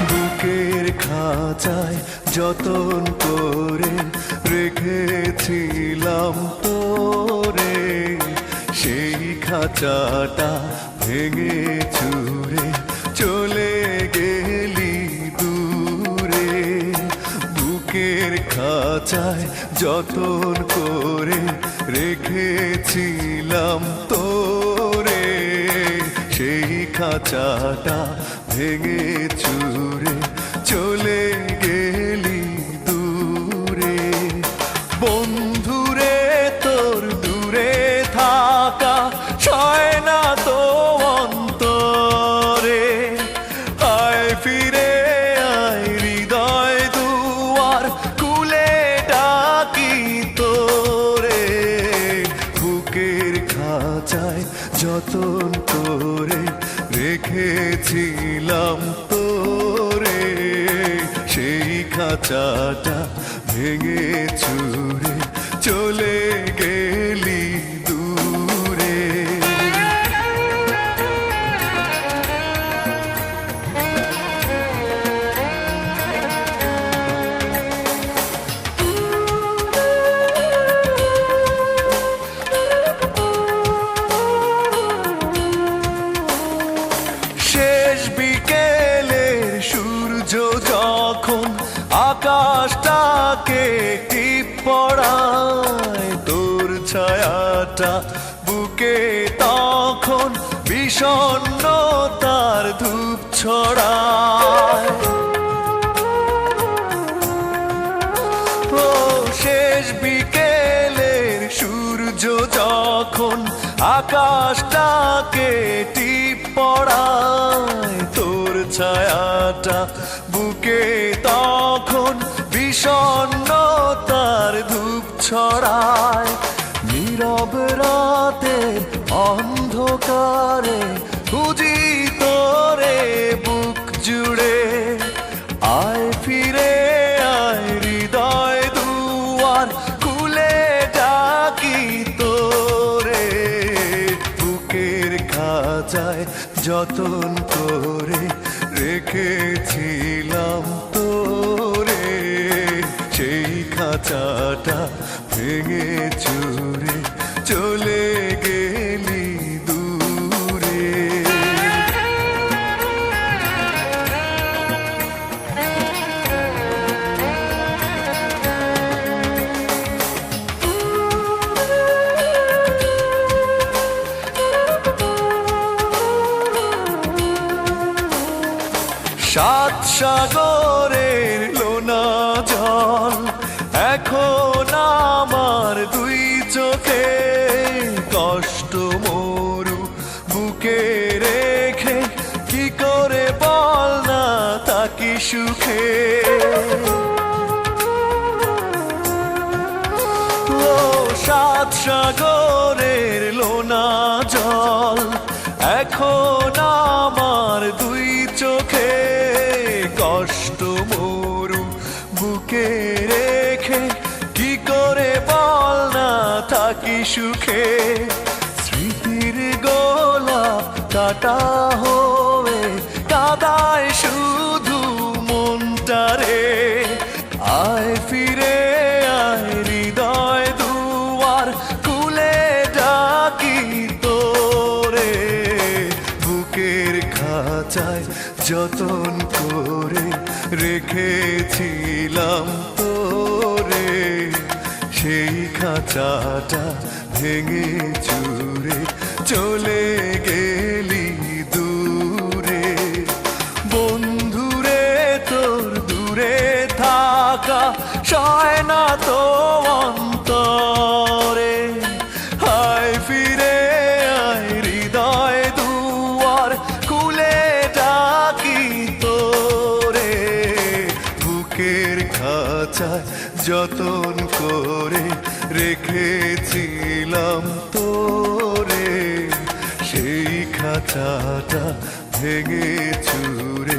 বুকের খাঁচায় যতন করে রেখেছিলাম তোরে, সেই খাঁচাটা ভেঙে চুরে চলে গেলি দূরে। বুকের খাঁচায় যতন করে রেখেছিলাম তোরে, সেই খাঁচাটা ভেঙে চুরে চলে গেলি দূরে। বন্ধুরে তোর দূরে থাকা সয় না তো অন্তরে, আয় ফিরে আয় হৃদয় দুয়ার খুলে ডাকি তোরে। বুকের খাঁচায় যতন করে রেখেছিলাম তোরে, সেই খাঁচাটা ভেঙে চুরে চলে গেলি দূরে। শেষ বিকেলের সূর্য যখন আকাশটাকে টিপ পড়ায়, তোর ছায়াটা বুকে তখন বিষণ্ণতার ধূপ ছড়ায়। ও শেষ বিকেলের সূর্য যখন আকাশটাকে টিপ পড়ায়, তোর ছায়াটা বুকে তখন বিষণ্ণতার ধূপ ছড়ায়। নীরব রাতের অন্ধকারে খুঁজি তোরে বুক জুড়ে, আয় ফিরে আয় হৃদয় দুয়ার খুলে ডাকি তোরে। বুকের খাঁচায় যতন করে রেখেছিলাম তোরে, সেই খাঁচাটা ভেঙে চুরে চলে গেলি দূরে। সাত সাগরের লোনা জল এখন আমার দুই চোখে, কষ্ট মরু বুকে রেখে কি করে বল না তাকি সুখে। ও সাত সাগরের লোনা জল এখন আমার দুই চোখে, কষ্ট মরু বুকে রেখে কি করে বল না থাকি সুখে। স্মৃতির গোলাপ কাটা হয়ে কাদায় শুধু মনটারে, আয় ফিরে আয় হৃদয় দুয়ার খুলে ডাকি তোরে। বুকের খাঁচায় যতন করে রেখেছিলাম তোরে, সেই খাঁচাটা ভেঙে চুরে চলে গেলি দূরে। বন্ধুরে তোর দূরে থাকা সয় না তো অন্তরে, আয় ফিরে আয় হৃদয় দুয়ার খুলে ডাকি তোরে। বুকের খাঁচায় যতন করে রেখেছিলাম তোরে, সেই খাঁচাটা ভেঙে চুরে